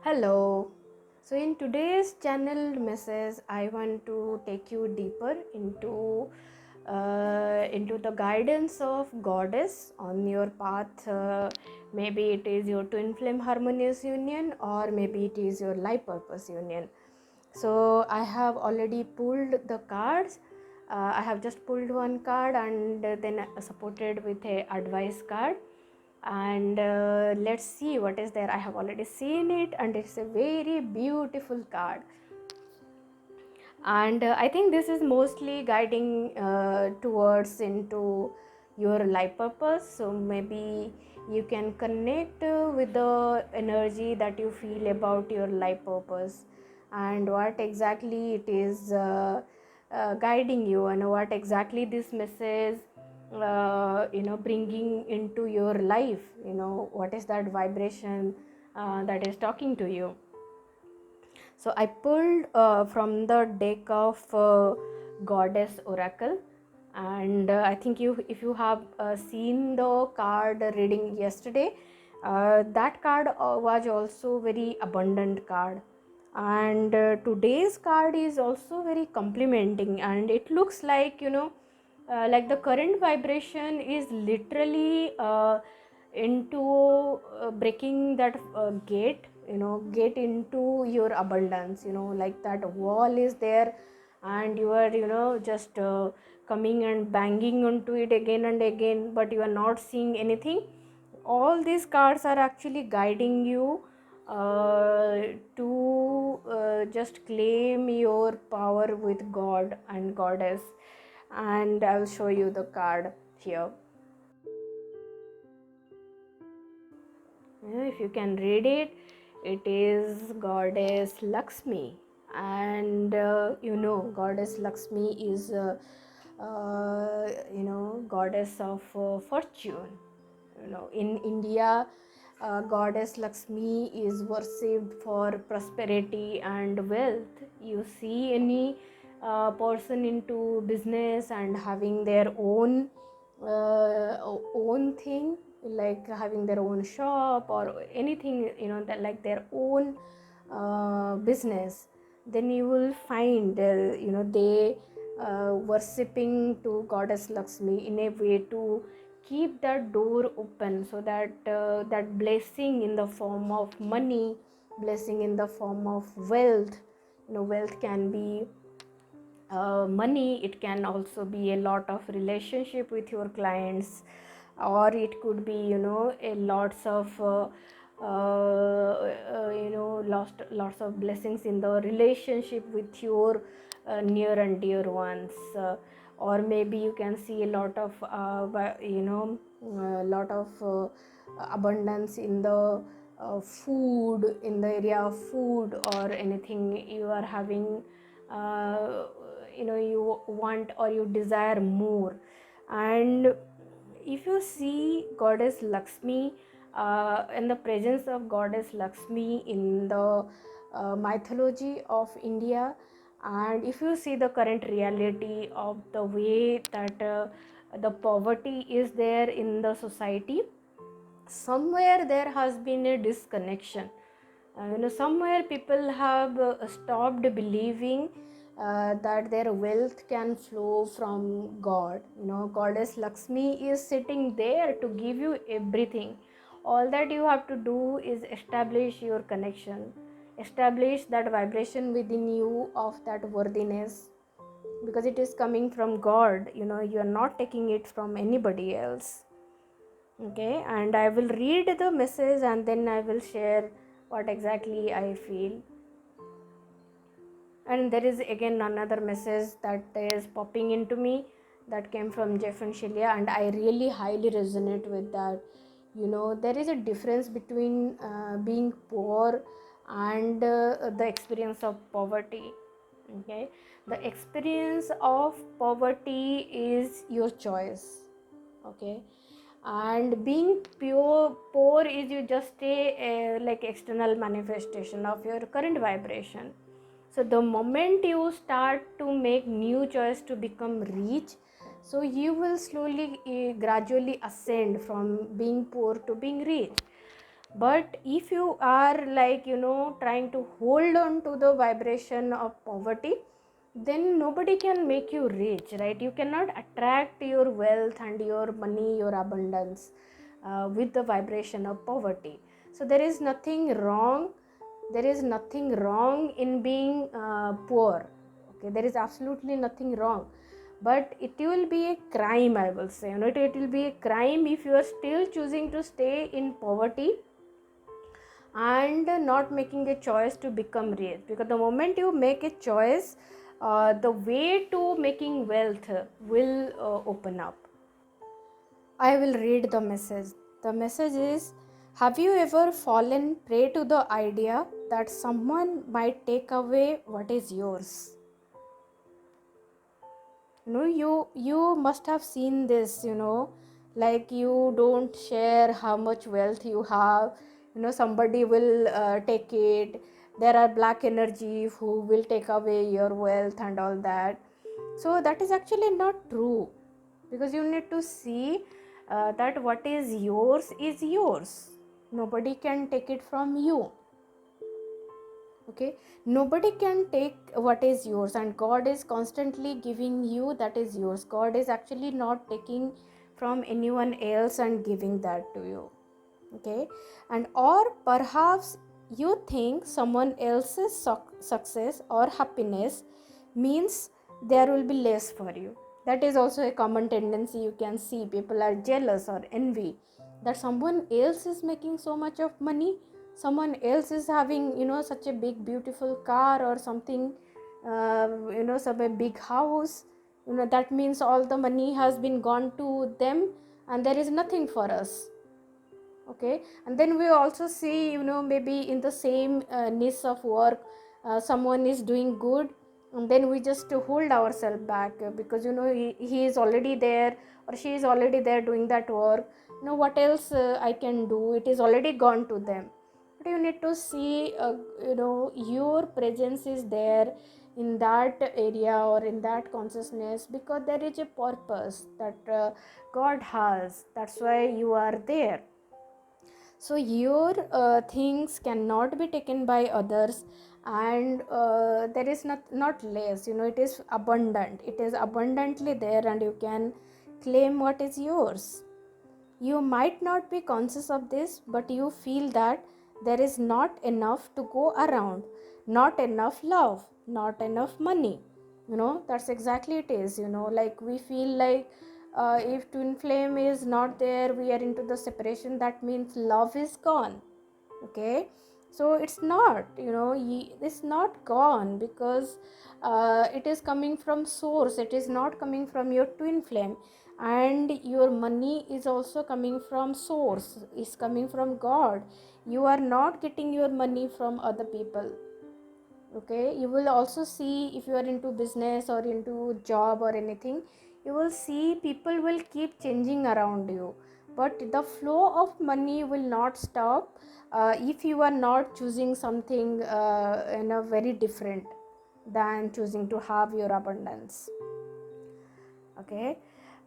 Hello. So in today's channeled message, I want to take you deeper into the guidance of goddess on your path. Maybe it is your twin flame harmonious union, or maybe it is your life purpose union. So I have already pulled the cards. I have just pulled one card and then supported with a advice card, and let's see what is there. I have already seen it and it's a very beautiful card, and I think this is mostly guiding towards into your life purpose. So maybe you can connect with the energy that you feel about your life purpose and what exactly it is guiding you, and what exactly this message bringing into your life. What is that vibration that is talking to you. So I pulled from the deck of Goddess Oracle, and I think if you have seen the card reading yesterday, that card was also very abundant card, and today's card is also very complimenting, and it looks like the current vibration is literally into breaking that gate, get into your abundance. Like that wall is there, and you are just coming and banging onto it again and again, but you are not seeing anything. All these cards are actually guiding you to just claim your power with God and Goddess. And I'll show you the card here. If you can read it, it is Goddess Lakshmi, and Goddess Lakshmi is goddess of fortune. In India, Goddess Lakshmi is worshipped for prosperity and wealth. You see any person into business and having their own thing, like having their own shop or anything, that like their own business, then you will find they worshipping to Goddess Lakshmi in a way to keep that door open, so that that blessing in the form of money, blessing in the form of wealth. Wealth can be money, it can also be a lot of relationship with your clients, or it could be a lots of lots of blessings in the relationship with your near and dear ones, or maybe you can see a lot of lot of abundance in the food, in the area of food, or anything you are having, uh, you want or you desire more. And if you see Goddess Lakshmi, and the presence of Goddess Lakshmi in the mythology of India, and if you see the current reality of the way that the poverty is there in the society, somewhere there has been a disconnection. Somewhere people have stopped believing that their wealth can flow from God. Goddess Lakshmi is sitting there to give you everything. All that you have to do is establish your connection, establish that vibration within you of that worthiness, because it is coming from God. You are not taking it from anybody else. Okay, and I will read the message and then I will share what exactly I feel. And there is again another message that is popping into me, that came from Jeff and Shelia, and I really highly resonate with that. There is a difference between being poor and the experience of poverty. Okay, the experience of poverty is your choice. Okay, and being pure poor is you just a like external manifestation of your current vibration. So the moment you start to make new choice to become rich, so you will slowly gradually ascend from being poor to being rich. But if you are like, trying to hold on to the vibration of poverty, then nobody can make you rich, right? You cannot attract your wealth and your money, your abundance with the vibration of poverty. So there is nothing wrong. There is nothing wrong in being poor. Okay, there is absolutely nothing wrong. But it will be a crime, I will say. It will be a crime if you are still choosing to stay in poverty and not making a choice to become rich. Because the moment you make a choice, the way to making wealth will open up. I will read the message. The message is: have you ever fallen prey to the idea that someone might take away what is yours? You must have seen this, like you don't share how much wealth you have, somebody will take it. There are black energy who will take away your wealth and all that. So that is actually not true, because you need to see that what is yours. Nobody can take it from you. Okay, nobody can take what is yours, and God is constantly giving you that is yours. God is actually not taking from anyone else and giving that to you. Okay, and or perhaps you think someone else's success or happiness means there will be less for you. That is also a common tendency. You can see people are jealous or envy that someone else is making so much of money, someone else is having such a big beautiful car or something, some a big house. That means all the money has been gone to them and there is nothing for us. Okay, and then we also see, maybe in the same niche of work, someone is doing good, and then we just hold ourselves back because he is already there or she is already there doing that work. What else I can do, it is already gone to them. But you need to see, your presence is there in that area or in that consciousness, because there is a purpose that God has. That's why you are there. So your things cannot be taken by others, and there is not less. It is abundant, it is abundantly there, and you can claim what is yours. You might not be conscious of this, but you feel that there is not enough to go around, not enough love, not enough money. That's exactly it is. Like we feel like if twin flame is not there, we are into the separation, that means love is gone. Okay, so it's not, it's not gone, because it is coming from source, it is not coming from your twin flame. And your money is also coming from source, is coming from God. You are not getting your money from other people. Okay, you will also see, if you are into business or into job or anything, you will see people will keep changing around you, but the flow of money will not stop if you are not choosing something very different than choosing to have your abundance. Okay,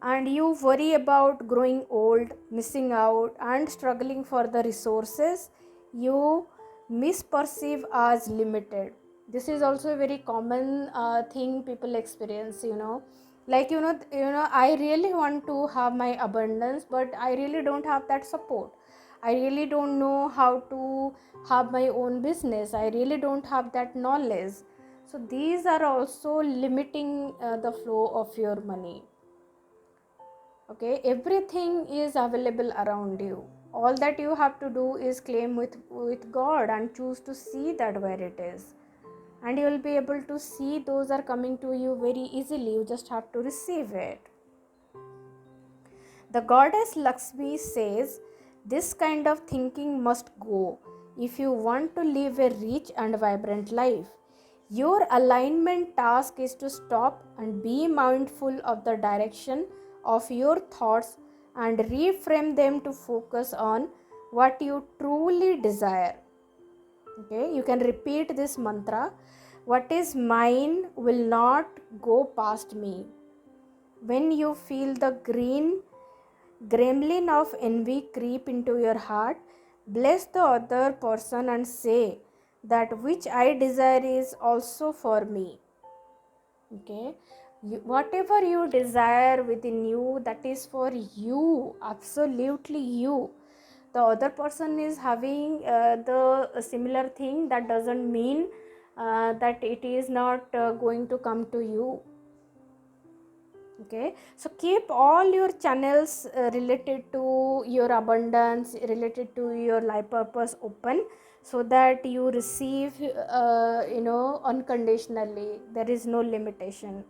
and you worry about growing old, missing out, and struggling for the resources you misperceive as limited. This is also a very common thing people experience. Like I really want to have my abundance, but I really don't have that support. I really don't know how to have my own business. I really don't have that knowledge. So these are also limiting the flow of your money. Okay, everything is available around you. All that you have to do is claim with God and choose to see that where it is, and you will be able to see those are coming to you very easily. You just have to receive it. The goddess Lakshmi says this kind of thinking must go if you want to live a rich and vibrant life. Your alignment task is to stop and be mindful of the direction of your thoughts and reframe them to focus on what you truly desire. Okay, you can repeat this mantra: what is mine will not go past me. When you feel the gremlin of envy creep into your heart, Bless the other person and say that which I desire is also for me. Okay, whatever you desire within you, that is for you, absolutely you. The other person is having the similar thing, that doesn't mean that it is not going to come to you. Okay, so keep all your channels related to your abundance, related to your life purpose open, so that you receive unconditionally. There is no limitation.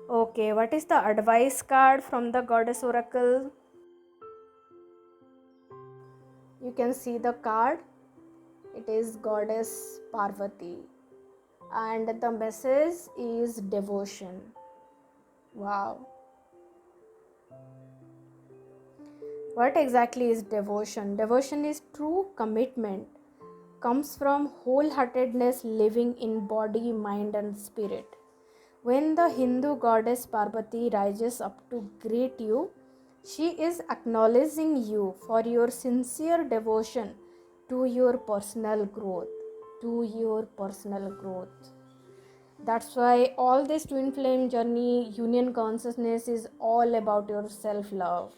Okay, what is the advice card from the goddess oracle? You can see the card. It is goddess Parvati, and the message is devotion. Wow. What exactly is devotion? Devotion is true commitment, comes from wholeheartedness living in body, mind, and spirit. When the Hindu goddess Parvati rises up to greet you, she is acknowledging you for your sincere devotion to your personal growth. To your personal growth. That's why all this twin flame journey, union consciousness, is all about your self love.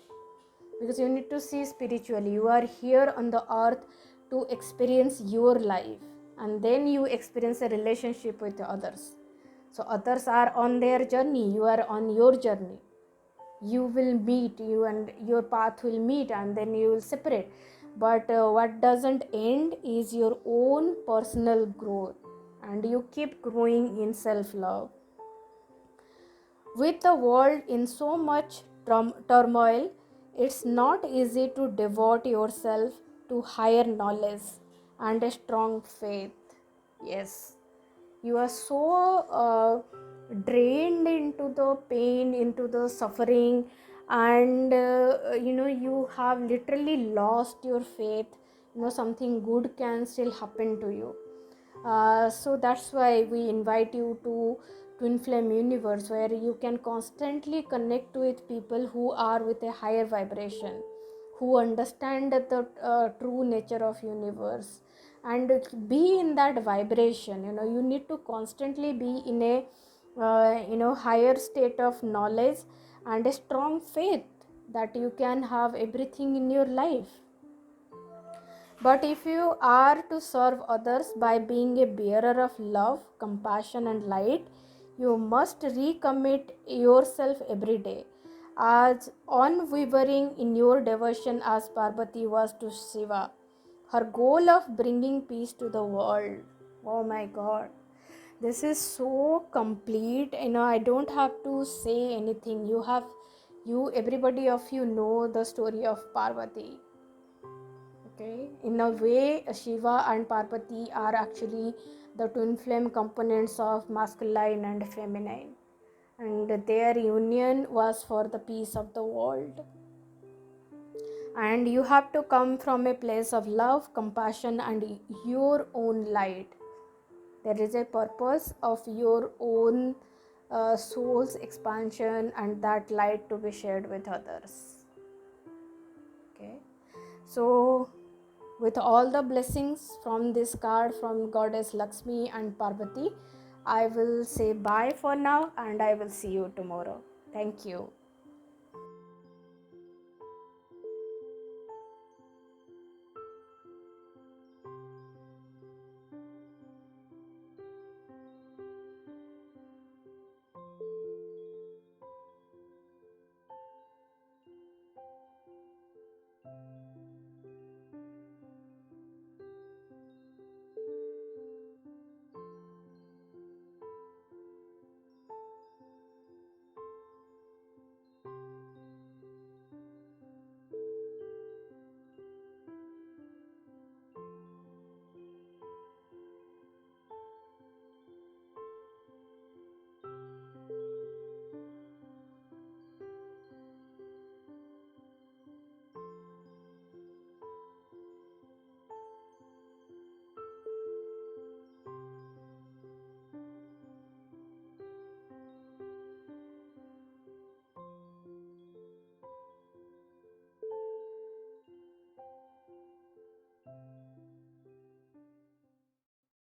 Because you need to see spiritually. You are here on the earth to experience your life, and then you experience a relationship with others. So others are on their journey, you are on your journey. You will meet, you and your path will meet, and then you will separate. But what doesn't end is your own personal growth, and you keep growing in self love. With the world in so much turmoil, it's not easy to devote yourself to higher knowledge and a strong faith. Yes, you are so drained into the pain, into the suffering, and you have literally lost your faith. Something good can still happen to you. So that's why we invite you to Twin Flame Universe, where you can constantly connect with people who are with a higher vibration, who understand the true nature of universe, and be in that vibration. You need to constantly be in a higher state of knowledge and a strong faith that you can have everything in your life. But if you are to serve others by being a bearer of love, compassion, and light, you must recommit yourself every day, as unwavering in your devotion as Parvati was to Shiva. Her goal of bringing peace to the world. Oh my God. This is so complete. I don't have to say anything. Everybody of you know the story of Parvati. Okay, in a way, Shiva and Parvati are actually the twin flame components of masculine and feminine, and their union was for the peace of the world. And you have to come from a place of love, compassion, and your own light. There is a purpose of your own soul's expansion, and that light to be shared with others. Okay, so with all the blessings from this card from Goddess Lakshmi and Parvati, I will say bye for now, and I will see you tomorrow. Thank you.